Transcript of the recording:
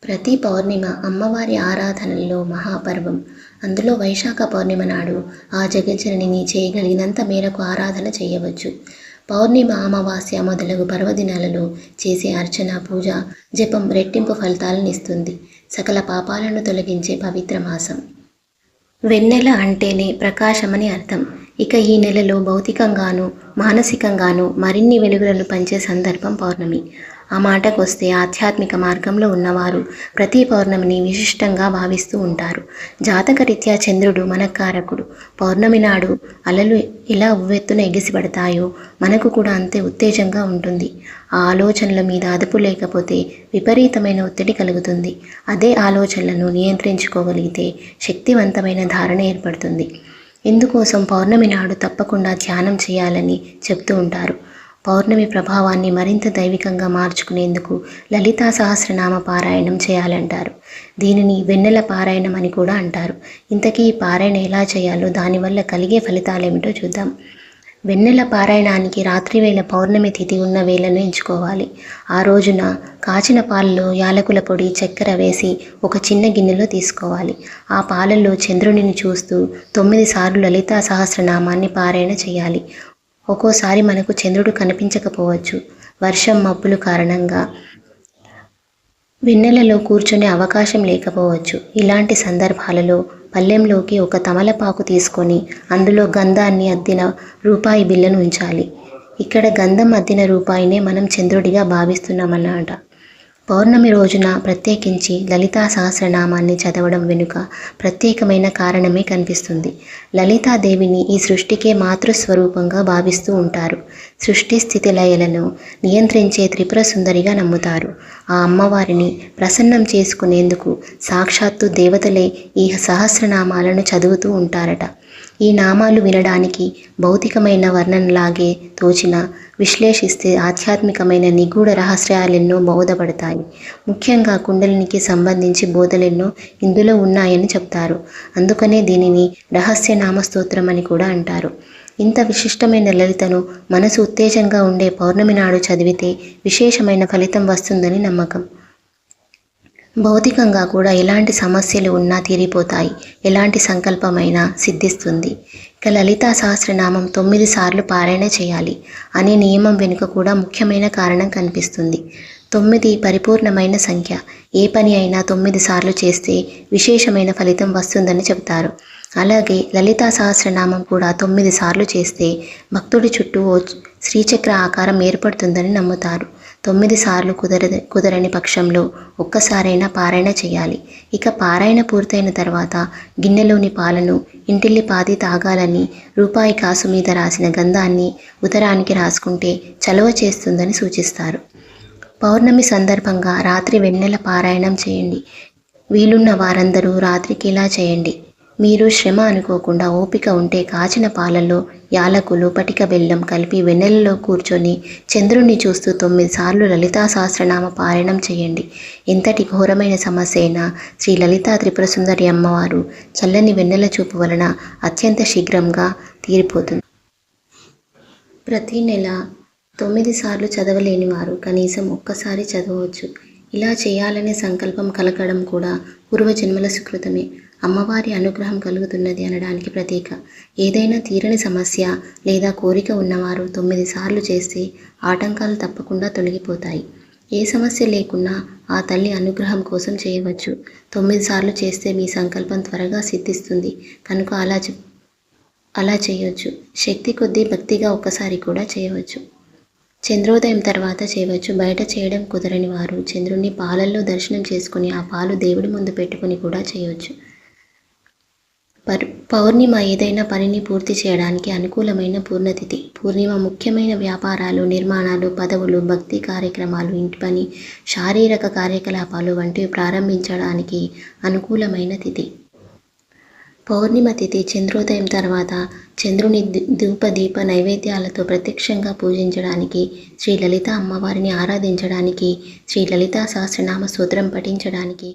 ప్రతి పౌర్ణిమ అమ్మవారి ఆరాధనల్లో మహాపర్వం. అందులో వైశాఖ పౌర్ణిమ నాడు ఆ జగజ్జననిని చేయగలిగినంత మేరకు ఆరాధన చేయవచ్చు. పౌర్ణిమ, అమావాస్య మొదలగు పర్వదినాలలో చేసే అర్చన, పూజ, జపం రెట్టింపు ఫలితాలనిస్తుంది. సకల పాపాలను తొలగించే పవిత్ర మాసం. వెన్నెల అంటేనే ప్రకాశమని అర్థం. ఇక ఈ నెలలో భౌతికంగానూ మానసికంగానూ మరిన్ని వెలుగులను పంచే సందర్భం పౌర్ణమి. ఆ మాటకొస్తే ఆధ్యాత్మిక మార్గంలో ఉన్నవారు ప్రతి పౌర్ణమిని విశిష్టంగా భావిస్తూ ఉంటారు. జాతకరీత్యా చంద్రుడు మనకారకుడు. పౌర్ణమి నాడు అలలు ఎలా ఉవ్వెత్తున ఎగిసిపడతాయో మనకు కూడా అంతే ఉత్తేజంగా ఉంటుంది. ఆ ఆలోచనల మీద అదుపు లేకపోతే విపరీతమైన ఒత్తిడి కలుగుతుంది. అదే ఆలోచనలను నియంత్రించుకోగలిగితే శక్తివంతమైన ధారణ ఏర్పడుతుంది. ఇందుకోసం పౌర్ణమి నాడు తప్పకుండా ధ్యానం చేయాలని చెప్తూ ఉంటారు. పౌర్ణమి ప్రభావాన్ని మరింత దైవికంగా మార్చుకునేందుకు లలితా సహస్రనామ పారాయణం చేయాలంటారు. దీనిని వెన్నెల పారాయణం అని కూడా అంటారు. ఇంతకీ ఈ పారాయణ ఎలా చేయాలో, దానివల్ల కలిగే ఫలితాలేమిటో చూద్దాం. వెన్నెల పారాయణానికి రాత్రివేళ పౌర్ణమి తిథి ఉన్న వేళను ఎంచుకోవాలి. ఆ రోజున కాచిన పాలలో యాలకుల పొడి, చక్కెర వేసి ఒక చిన్న గిన్నెలో తీసుకోవాలి. ఆ పాలల్లో చంద్రునిని చూస్తూ 9 సార్లు లలితా సహస్రనామాన్ని పారాయణ చేయాలి. ఒక్కోసారి మనకు చంద్రుడు కనిపించకపోవచ్చు. వర్షం, మబ్బుల కారణంగా వెన్నెలలో కూర్చునే అవకాశం లేకపోవచ్చు. ఇలాంటి సందర్భాలలో పళ్ళెంలోకి ఒక తమలపాకు తీసుకొని అందులో గంధాన్ని అద్దిన రూపాయి బిళ్ళను ఉంచాలి. ఇక్కడ గంధం అద్దిన రూపాయినే మనం చంద్రుడిగా భావిస్తున్నామన్నమాట. పౌర్ణమి రోజున ప్రత్యేకించి లలితా సహస్రనామాన్ని చదవడం వెనుక ప్రత్యేకమైన కారణమే కనిపిస్తుంది. లలితాదేవిని ఈ సృష్టికే మాతృస్వరూపంగా భావిస్తూ ఉంటారు. సృష్టి స్థితి లయలను నియంత్రించే త్రిపుర సుందరిగా నమ్ముతారు. ఆ అమ్మవారిని ప్రసన్నం చేసుకునేందుకు సాక్షాత్తు దేవతలే ఈ సహస్రనామాలను చదువుతూ ఉంటారట. ఈ నామాలు వినడానికి భౌతికమైన వర్ణనలాగే తోచిన విశ్లేషిస్తే ఆధ్యాత్మికమైన నిగూఢ రహస్యాలెన్నో బోధపడతాయి. ముఖ్యంగా కుండలినికి సంబంధించి బోధలెన్నో ఇందులో ఉన్నాయని చెప్తారు. అందుకనే దీనిని రహస్యనామ స్తోత్రం అని కూడా అంటారు. ఇంత విశిష్టమైన లలితను మనసు ఉత్తేజంగా ఉండే పౌర్ణమి నాడు చదివితే విశేషమైన ఫలితం వస్తుందని నమ్మకం. భౌతికంగా కూడా ఎలాంటి సమస్యలు ఉన్నా తీరిపోతాయి. ఎలాంటి సంకల్పమైనా సిద్ధిస్తుంది. ఇక లలితా సహస్రనామం 9 సార్లు పారాయణ చేయాలి అనే నియమం వెనుక కూడా ముఖ్యమైన కారణం కనిపిస్తుంది. 9 పరిపూర్ణమైన సంఖ్య. ఏ పని అయినా 9 సార్లు చేస్తే విశేషమైన ఫలితం వస్తుందని చెబుతారు. అలాగే లలితా సహస్రనామం కూడా 9 సార్లు చేస్తే భక్తుడి చుట్టూ ఓ శ్రీచక్ర ఆకారం ఏర్పడుతుందని నమ్ముతారు. 9 సార్లు కుదరని పక్షంలో ఒక్కసారైనా పారాయణ చేయాలి. ఇక పారాయణ పూర్తయిన తర్వాత గిన్నెలోని పాలను ఇంటిల్లిపాది తాగాలని, రూపాయి కాసు మీద రాసిన గంధాన్ని ఉదరానికి రాసుకుంటే చలవ చేస్తుందని సూచిస్తారు. పౌర్ణమి సందర్భంగా రాత్రి వెన్నెల పారాయణం చేయండి. వీలున్న వారందరూ రాత్రికి ఇలా చేయండి. మీరు శ్రమ అనుకోకుండా ఓపిక ఉంటే కాచిన పాలలో యాలకులు, పటిక బెల్లం కలిపి వెన్నెలలో కూర్చొని చంద్రుణ్ణి చూస్తూ 9 సార్లు లలితా సహస్రనామ పారాయణం చేయండి. ఎంతటి ఘోరమైన సమస్య అయినా శ్రీ లలితా త్రిపుర సుందరి అమ్మవారు చల్లని వెన్నెల చూపు వలన అత్యంత శీఘ్రంగా తీరిపోతుంది. ప్రతి నెల 9 సార్లు చదవలేని వారు కనీసం ఒక్కసారి చదవచ్చు. ఇలా చేయాలనే సంకల్పం కలగడం కూడా పూర్వజన్మల సుకృతమే. అమ్మవారి అనుగ్రహం కలుగుతున్నది అనడానికి ప్రతీక. ఏదైనా తీరని సమస్య లేదా కోరిక ఉన్నవారు 9 సార్లు చేస్తే ఆటంకాలు తప్పకుండా తొలగిపోతాయి. ఏ సమస్య లేకున్నా ఆ తల్లి అనుగ్రహం కోసం చేయవచ్చు. 9 సార్లు చేస్తే మీ సంకల్పం త్వరగా సిద్ధిస్తుంది కనుక అలా చేయవచ్చు. శక్తి కొద్దీ భక్తిగా ఒక్కసారి కూడా చేయవచ్చు. చంద్రోదయం తర్వాత చేయవచ్చు. బయట చేయడం కుదరని వారు చంద్రుణ్ణి పాలల్లో దర్శనం చేసుకుని ఆ పాలు దేవుడి ముందు పెట్టుకుని కూడా చేయవచ్చు. పౌర్ణిమ ఏదైనా పనిని పూర్తి చేయడానికి అనుకూలమైన పూర్ణతిథి. పూర్ణిమ ముఖ్యమైన వ్యాపారాలు, నిర్మాణాలు, పదవులు, భక్తి కార్యక్రమాలు, ఇంటి పని, శారీరక కార్యకలాపాలు వంటివి ప్రారంభించడానికి అనుకూలమైన తిథి. పౌర్ణిమ తిథి చంద్రోదయం తర్వాత చంద్రుని ధూపదీప నైవేద్యాలతో ప్రత్యక్షంగా పూజించడానికి, శ్రీ లలిత అమ్మవారిని ఆరాధించడానికి, శ్రీ లలితా సహస్రనామ స్తోత్రం పఠించడానికి